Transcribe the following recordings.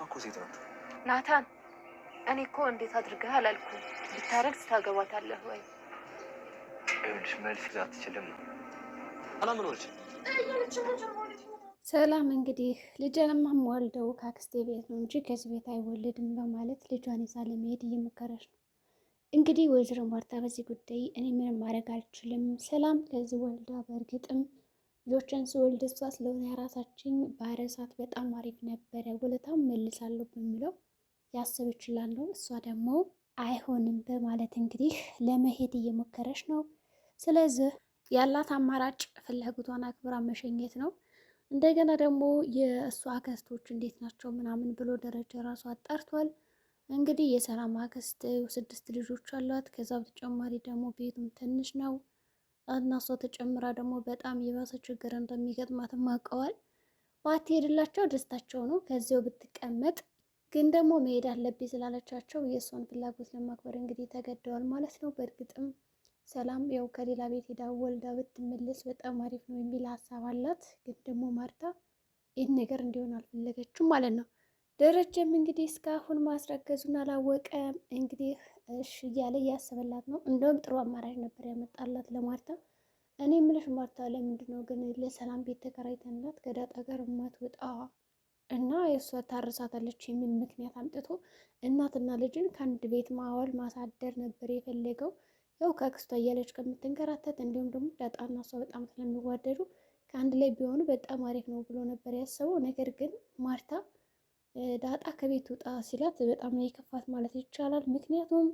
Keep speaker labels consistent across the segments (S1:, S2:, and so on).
S1: እኮ ሴት ናት።
S2: ናታን እኔ እኮ እንዴት አድርገህ አላልኩም። ብታረግዝ ታገባታለህ ወይ?
S1: ይኸውልሽ መልስ አትችልም ነው አላምኖች
S3: ሰላም እንግዲህ ልጅንማ ወልደው ከአክስቴ ቤት ነው እንጂ ከዚህ ቤት አይወለድም በማለት ልጇን ይዛ ለመሄድ እየሞከረች ነው። እንግዲህ ወይዘሮ ማርታ በዚህ ጉዳይ እኔ ምንም ማድረግ አልችልም፣ ሰላም ከዚህ ወልዳ በእርግጥም ልጆችን ስወልድ እሷ ስለሆነ የራሳችን ባረሳት በጣም አሪፍ ነበረ፣ ውለታም መልሳለሁ በሚለው ያስብ ይችላለሁ። እሷ ደግሞ አይሆንም በማለት እንግዲህ ለመሄድ እየሞከረች ነው። ስለዚህ ያላት አማራጭ ፍላጎቷን አክብራ መሸኘት ነው። እንደገና ደግሞ የእሷ አክስቶች እንዴት ናቸው ምናምን ብሎ ደረጃ ራሱ አጣርቷል። እንግዲህ የሰላም አክስት 6 ልጆች አሏት። ከዛ በተጨማሪ ደግሞ ቤቱም ትንሽ ነው እና እሷ ተጨምራ ደግሞ በጣም የባሰ ችግር እንደሚገጥማትም አውቀዋል። ባትሄድላቸው ደስታቸው ነው። ከዚያው ብትቀመጥ ግን ደግሞ መሄድ አለብኝ ስላለቻቸው የእሷን ፍላጎት ለማክበር እንግዲህ ተገደዋል ማለት ነው። በእርግጥም ሰላም ያው ከሌላ ቤት ሄዳ ወልዳ ብትመለስ በጣም አሪፍ ነው የሚል ሀሳብ አላት። ግን ደግሞ ማርታ ይህን ነገር እንዲሆን አልፈለገችም ማለት ነው። ደረጀም እንግዲህ እስካሁን ማስረገዙን አላወቀም። እንግዲህ እሺ እያለ እያሰበላት ነው። እንደውም ጥሩ አማራጭ ነበር ያመጣላት ለማርታ። እኔ የምልሽ ማርታ ለምንድን ነው ግን ለሰላም ቤት ተከራይተንላት ከዳጣ ጋር ማትወጣ እና የእሷ ታርሳታለች የሚል ምክንያት አምጥቶ እናትና ልጅን ከአንድ ቤት ማዋል ማሳደር ነበር የፈለገው። ያው ከአክስቷ እያለች ከምትንከራተት እንዲሁም ደግሞ ዳጣና እሷ በጣም ስለሚዋደዱ ከአንድ ላይ ቢሆኑ በጣም አሪፍ ነው ብሎ ነበር ያሰበው። ነገር ግን ማርታ ዳጣ ከቤት ውጣ ሲላት በጣም ነው የከፋት ማለት ይቻላል። ምክንያቱም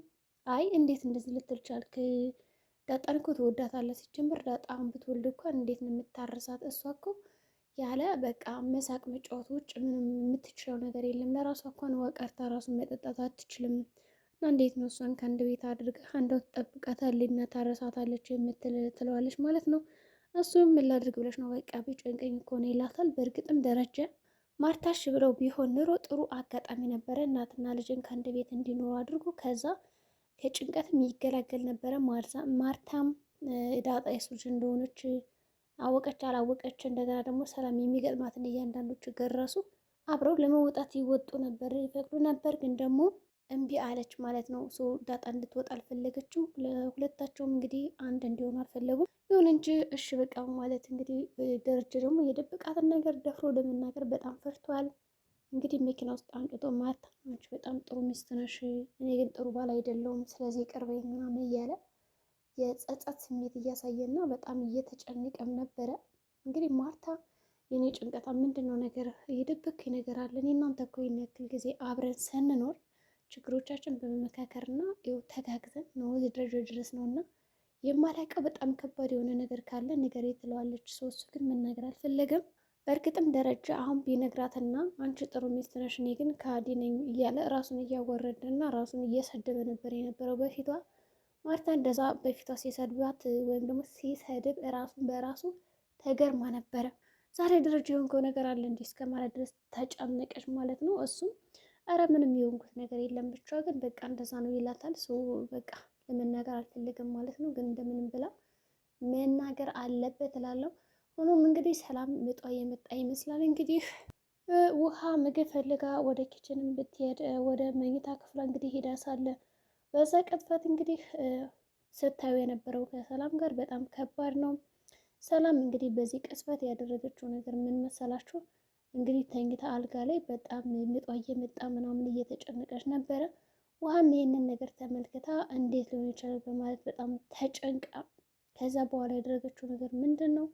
S3: አይ እንዴት እንደዚህ ልትል ቻልክ? ዳጣን እኮ ትወዳታለህ። ሲጀምር ዳጣን ብትወልድ እንኳን እንዴት ነው የምታርሳት? እሷ እኮ ያለ በቃ መሳቅ መጫወት ውጭ ምንም የምትችለው ነገር የለም። ለራሷ እንኳን ቀርታ ራሱን መጠጣት አትችልም። እና እንዴት ነው እሷን ከአንድ ቤት አድርገህ አንዳው ትጠብቃታለች እና ታረሳታለች የምትል ትለዋለች ማለት ነው። እሱም ምን ላድርግ ብለሽ ነው በቃ ቢጨንቀኝ እኮ ነው ይላታል። በእርግጥም ደረጀ ማርታሽ ብለው ቢሆን ኑሮ ጥሩ አጋጣሚ ነበረ። እናትና ልጅን ከአንድ ቤት እንዲኖሩ አድርጎ ከዛ ከጭንቀትም ይገላገል ነበረ። ማርታም ዳጣ የሱ ልጅ እንደሆነች አወቀች አላወቀች፣ እንደገና ደግሞ ሰላም የሚገጥማትን እያንዳንዱ ችግር ራሱ አብረው ለመውጣት ይወጡ ነበር፣ ይፈቅዱ ነበር። ግን ደግሞ እምቢ አለች ማለት ነው። ዳጣ እንድትወጣ አልፈለገችም። ለሁለታቸውም እንግዲህ አንድ እንዲሆኑ አልፈለጉም። ይሁን እንጂ እሺ በቃ ማለት እንግዲህ ደረጀ ደግሞ የደበቃትን ነገር ደፍሮ ለመናገር በጣም ፈርቷል። እንግዲህ መኪና ውስጥ አንቅቶ ማታ አንቺ በጣም ጥሩ ሚስት ነሽ፣ እኔ ግን ጥሩ ባል አይደለሁም፣ ስለዚህ ቅርበኝ ምናምን እያለ የጸጸት ስሜት እያሳየና በጣም እየተጨነቀም ነበረ። እንግዲህ ማርታ የኔ ጭንቀታ ምንድን ነው ነገር እየደበክ ነገር አለ? እኔ እናንተ እኮ ይህን ያክል ጊዜ አብረን ስንኖር ችግሮቻችን በመመካከርና ይኸው ተጋግዘን ነው እዚህ ደረጃ ድረስ ነው እና የማላውቀው በጣም ከባድ የሆነ ነገር ካለ ንገረኝ ትለዋለች። እሱ ግን መናገር አልፈለገም። በእርግጥም ደረጃ አሁን ቢነግራትና አንቺ ጥሩ ሚስት ነሽ እኔ ግን ከሃዲ ነኝ እያለ ራሱን እያወረደና ራሱን እየሰደበ ነበር የነበረው በፊቷ። ማርታ እንደዛ በፊቷ ሲሰድባት ወይም ደግሞ ሲሰድብ ራሱን በራሱ ተገርማ ነበረ። ዛሬ ደረጃ የሆንከው ነገር አለ እንዲህ እስከ ማለት ድረስ ተጨነቀች ማለት ነው። እሱም አረ ምንም የሆንኩት ነገር የለም ብቻ ግን በቃ እንደዛ ነው ይላታል። ሰው በቃ ለመናገር አልፈልግም ማለት ነው፣ ግን እንደምንም ብላ መናገር አለበት እላለሁ። ሆኖም እንግዲህ ሰላም ምጧ የመጣ ይመስላል። እንግዲህ ውሃ ምግብ ፈልጋ ወደ ኪችንም ብትሄድ ወደ መኝታ ክፍሏ እንግዲህ ሄዳ ሳለ በዛ ቅጥፈት እንግዲህ ስታዩ የነበረው ከሰላም ጋር በጣም ከባድ ነው። ሰላም እንግዲህ በዚህ ቅጽበት ያደረገችው ነገር ምን መሰላችሁ? እንግዲህ ተኝታ አልጋ ላይ በጣም ምጧ እየመጣ ምናምን እየተጨነቀች ነበረ። ውሃም ይህንን ነገር ተመልክታ እንዴት ሊሆን ይችላል በማለት በጣም ተጨንቃ ከዛ በኋላ ያደረገችው ነገር ምንድን ነው?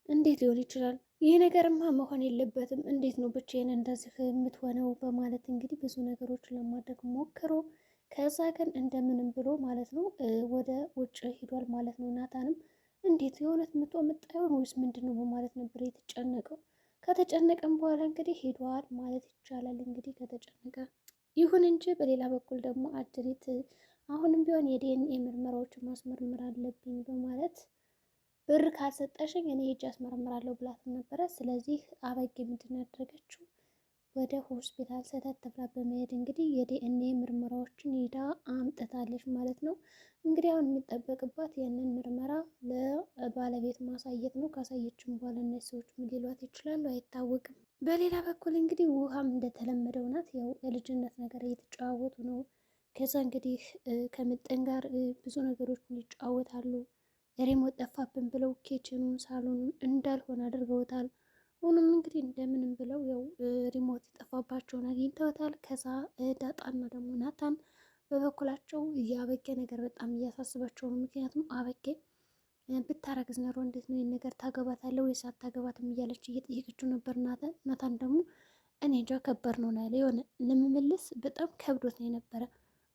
S3: እንዴት ሊሆን ይችላል? ይህ ነገርማ መሆን የለበትም። እንዴት ነው ብቻዬን እንደዚህ የምትሆነው? በማለት እንግዲህ ብዙ ነገሮችን ለማድረግ ሞክሮ ከዛ ግን እንደምንም ብሎ ማለት ነው ወደ ውጭ ሂዷል ማለት ነው። ናታንም እንዴት የእውነት ምቶ መጣየውን ወይስ ምንድን ነው በማለት ነበር የተጨነቀው። ከተጨነቀም በኋላ እንግዲህ ሄዷል ማለት ይቻላል። እንግዲህ ከተጨነቀ ይሁን እንጂ በሌላ በኩል ደግሞ አድሪት አሁንም ቢሆን የዲኤንኤ ምርመራዎችን ማስመርመር አለብኝ በማለት ብር ካልሰጠሽኝ እኔ ሄጄ አስመረምራለሁ ብላትም ነበረ። ስለዚህ አበጌ ምንድን ያደረገችው ወደ ሆስፒታል ሰተት ብላ በመሄድ እንግዲህ የዲኤንኤ ምርመራዎችን ሄዳ አምጥታለች ማለት ነው። እንግዲህ አሁን የሚጠበቅባት ያንን ምርመራ ለባለቤት ማሳየት ነው። ካሳየችም በኋላ እነዚህ ሰዎች ምን ሊሏት ይችላሉ አይታወቅም። በሌላ በኩል እንግዲህ ውሃም እንደተለመደው ናት። ያው የልጅነት ነገር እየተጫወቱ ነው። ከዛ እንግዲህ ከምጥን ጋር ብዙ ነገሮችን ይጫወታሉ። ሪሞት ጠፋብን ብለው ኬችኑን ሳሎኑን እንዳልሆነ አድርገውታል። ሆኖም እንግዲህ እንደምንም ብለው ያው ሪሞት የጠፋባቸውን አግኝተውታል። ከዛ ዳጣና ደግሞ ናታን በበኩላቸው የአበጌ ነገር በጣም እያሳስባቸው ነው። ምክንያቱም አበጌ ብታረግዝ ኖሮ እንዴት ነው ይህን ነገር ታገባታለህ ወይስ አታገባትም እያለች እየጠየቀችው ነበር። ናታን ደግሞ እኔ እንጃ ከባድ ነው ያለ የሆነ ለመመለስ በጣም ከብዶት ነው የነበረ።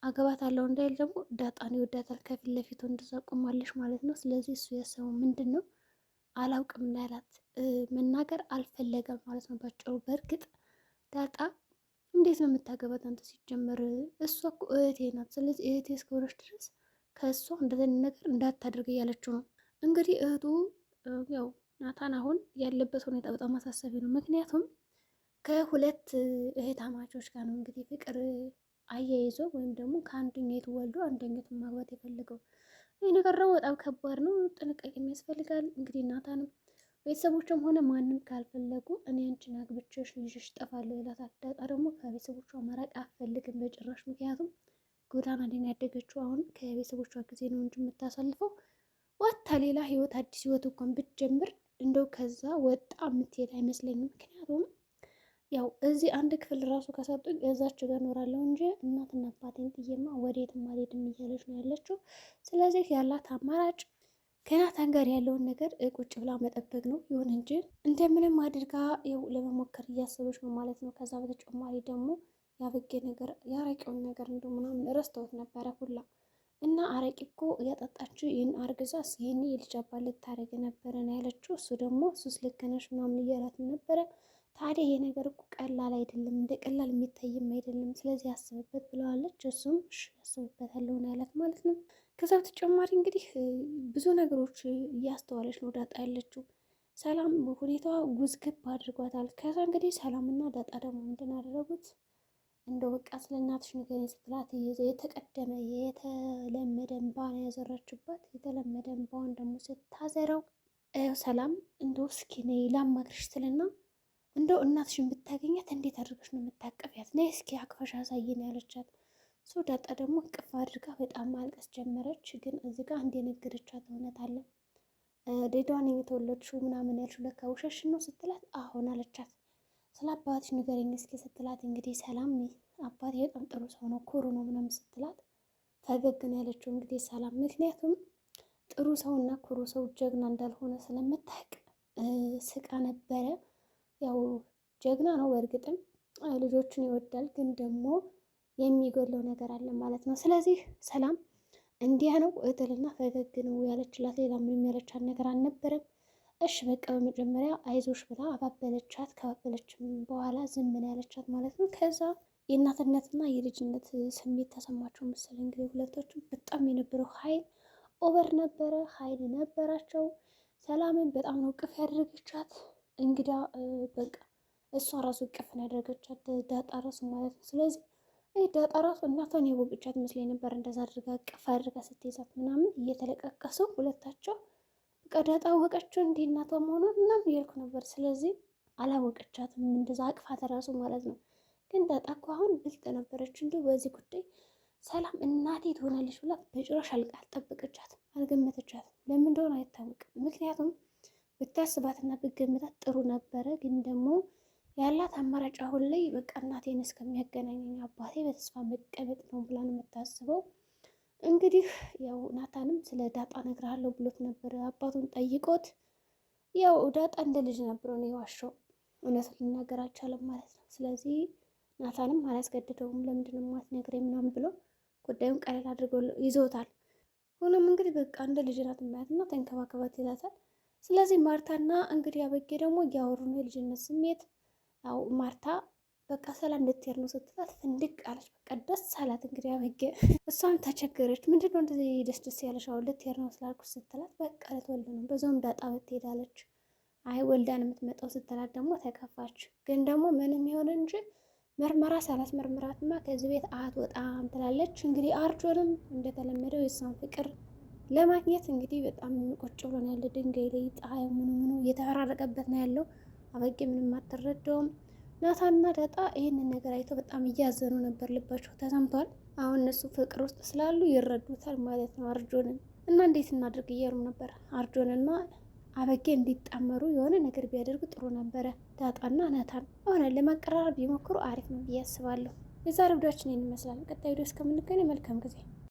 S3: አገባታለሁ እንዳይል ደግሞ ዳጣን ይወዳታል ከፊት ለፊቱ እንደዛ ቆማለች ማለት ነው። ስለዚህ እሱ ያሰበው ምንድን ነው አላውቅም ያላት መናገር አልፈለገም ማለት ነው ባጭሩ። በእርግጥ ዳጣ እንዴት ነው የምታገባት አንተ? ሲጀመር እሷ እኮ እህቴ ናት። ስለዚህ እህቴ እስከሆነች ድረስ ከእሷ እንደዚህ ነገር እንዳታደርግ እያለችው ነው። እንግዲህ እህቱ ያው ናታን አሁን ያለበት ሁኔታ በጣም አሳሳቢ ነው። ምክንያቱም ከሁለት እህታማቾች ጋር ነው እንግዲህ ፍቅር አያይዞ ወይም ደግሞ ከአንደኛቱ ወልዶ አንደኛቱን ማግባት የፈለገው። ይህ ነገር ደግሞ በጣም ከባድ ነው፣ ጥንቃቄ ያስፈልጋል። እንግዲህ ናታንም ቤተሰቦቿም ሆነ ማንም ካልፈለጉ እኔ አንቺን አግብቼሽ ልጅሽ እጠፋለሁ ይላታል። ዳጣ ደግሞ ከቤተሰቦቿ መራቅ አትፈልግም በጭራሽ። ምክንያቱም ጎዳና ላይ ያደገችው አሁን ከቤተሰቦቿ ጊዜ ነው እንጂ የምታሳልፈው ወጣ ሌላ ህይወት አዲስ ህይወት እንኳን ብትጀምር እንደው ከዛ ወጣ የምትሄድ አይመስለኝም። ምክንያቱም ያው እዚህ አንድ ክፍል ራሱ ከሰጡኝ እዛች ጋር እኖራለሁ እንጂ እናትና አባቴን ጥዬማ ወዴትም አልሄድም እያለች ነው ያለችው። ስለዚህ ያላት አማራጭ ከናታን ጋር ያለውን ነገር ቁጭ ብላ መጠበቅ ነው። ይሁን እንጂ እንደምንም አድርጋ ያው ለመሞከር እያሰበች ነው ማለት ነው። ከዛ በተጨማሪ ደግሞ ያበጌ ነገር ያረቂውን ነገር እንደ ምናምን ረስተውት ነበረ ሁላ እና አረቂ እኮ እያጠጣችው ይህን አርግዛስ ይህን የልጅ አባት ልታረግ ነበረ ነው ያለችው። እሱ ደግሞ እሱስ ልክ ነሽ ምናምን እያላት ነበረ። ታዲያ ይሄ ነገር እኮ ቀላል አይደለም፣ እንደ ቀላል የሚታይም አይደለም። ስለዚህ ያስብበት ብለዋለች። እሱም እሺ ያስብበታለሁ ነው ያላት ማለት ነው። ከዛ በተጨማሪ እንግዲህ ብዙ ነገሮች እያስተዋለች ነው ዳጣ ያለችው። ሰላም ሁኔታዋ ጉዝግብ አድርጓታል። ከዛ እንግዲህ ሰላምና ዳጣ ደግሞ ምንድን አደረጉት? እንደ በቃ ስለ እናትሽ ንገሪኝ ስትላት የተቀደመ የተለመደ እንባ ነው ያዘራችባት። የተለመደ እንባዋን ደግሞ ስታዘረው ሰላም እንደው እስኪ ነይ ላማክርሽ ትልና እንደው እናትሽን ብታገኛት እንዴት አድርገሽ ነው የምታቀፊያት? ነይ እስኪ አቅፈሽ አሳይን ያለቻት። ዳጣ ደግሞ እቅፍ አድርጋ በጣም ማልቀስ ጀመረች። ግን እዚህ ጋር አንድ የነገረቻት እውነት አለ። ዴዳዋን የተወለድሽው ምናምን ያልሽው ለካ ውሸትሽን ነው ስትላት አሁን አለቻት። ስለ አባትሽ ንገረኝ እስኪ ስትላት እንግዲህ ሰላም አባቴ በጣም ጥሩ ሰው ነው ኩሩ ነው ምናምን ስትላት ፈገግ ነው ያለችው እንግዲህ ሰላም። ምክንያቱም ጥሩ ሰው እና ኩሩ ሰው ጀግና እንዳልሆነ ስለምታውቅ ስቃ ነበረ። ያው ጀግና ነው በእርግጥም ልጆችን ይወዳል፣ ግን ደግሞ የሚጎለው ነገር አለ ማለት ነው። ስለዚህ ሰላም እንዲያ ነው እትልና ፈገግ ነው ያለችላት። ሌላ ምንም ያለቻት ነገር አልነበረም። እሺ በቃ በመጀመሪያ አይዞሽ ብላ አባበለቻት። ከባበለችም በኋላ ዝም ነው ያለቻት ማለት ነው። ከዛ የእናትነትና የልጅነት ስሜት ተሰማቸው መሰለኝ እንግዲህ ሁለቶችም በጣም የነበረው ኃይል ኦቨር ነበረ፣ ኃይል ነበራቸው። ሰላምን በጣም ነው ቅፍ ያደረገቻት። እንግዳ በቃ እሷ ራሱ ቅፍ ነው ያደረገቻት ዳጣ ራሱ ማለት ነው። ስለዚህ ዳጣ ራሱ እናቷን የወገቻት መስለኝ ነበር እንደዛ አድርጋ ቅፍ አድርጋ ስትይዛት ምናምን እየተለቀቀሱ ሁለታቸው ዳጣ አወቀችው እንዴ እናቷ መሆኗን ምናምን እያልኩ ነበር። ስለዚህ አላወቀቻትም እንደዛ አቅፋት ራሱ ማለት ነው። ግን ዳጣ እኮ አሁን ብልጥ ነበረች። እንዲሁ በዚህ ጉዳይ ሰላም እናቴ ትሆናለች ብላ በጭራሽ አልጠበቀቻትም፣ አልገመተቻትም። ለምን እንደሆነ አይታወቅም። ምክንያቱም ብታስባትና ብገምታት ጥሩ ነበረ። ግን ደግሞ ያላት አማራጭ አሁን ላይ በቃ እናቴን እስከሚያገናኘኝ አባቴ በተስፋ መቀመጥ ነው ብላ ነው የምታስበው። እንግዲህ ያው ናታንም ስለ ዳጣ እነግርሃለሁ ብሎት ነበር አባቱን ጠይቆት። ያው ዳጣ እንደ ልጅ ነበረው ነው የዋሸው፣ እውነቱን ሊናገር አልቻለም ማለት ነው። ስለዚህ ናታንም አላስገድደውም ለምንድን ነው የማትነግረኝ ምናምን ብሎ ጉዳዩን ቀለል አድርገው ይዘውታል። ሆኖም እንግዲህ በቃ እንደ ልጅ ናት ማለትና ተንከባከባት ይላታል። ስለዚህ ማርታና እንግዲህ አበጌ ደግሞ እያወሩ ነው የልጅነት ስሜት። ያው ማርታ በቃ ሰላም ልትሄድ ነው ስትላት ፍንድቅ አለች። በቃ ደስ አላት። እንግዲህ አበጌ እሷም ተቸገረች። ምንድነው እንደዚህ ደስ ያለሽ? አሁን ልትሄድ ነው ስላልኩሽ ስትላት በቃ ልትወልድ ነው በዛውም ዳጣ ብትሄዳለች አይ ወልዳን የምትመጣው ስትላት ደግሞ ተከፋች። ግን ደግሞ ምንም ይሆን እንጂ መርመራ ሳላስመርምራትማ ከዚህ ቤት አትወጣም ትላለች። እንግዲህ አርጆንም እንደተለመደው የእሷን ፍቅር ለማግኘት እንግዲህ በጣም ቁጭ ብሎ ነው ያለ ድንጋይ ላይ። ፀሐይ ምኑ እየተፈራረቀበት ነው ያለው። አበጌ ምንም አትረዳውም። ናታንና ዳጣ ይህንን ነገር አይተው በጣም እያዘኑ ነበር፣ ልባቸው ተሰምቷል። አሁን እነሱ ፍቅር ውስጥ ስላሉ ይረዱታል ማለት ነው አርጆንን። እና እንዴት እናድርግ እያሉ ነበር አርጆንና አበጌ እንዲጣመሩ የሆነ ነገር ቢያደርጉ ጥሩ ነበረ። ዳጣና ናታን ሆነ ለማቀራረብ ቢሞክሩ አሪፍ ነው ብዬ አስባለሁ። የዛሬ ቪዲዮአችን ይህን ይመስላል። ቀጣይ ቪዲዮ እስከምንገናኝ መልካም ጊዜ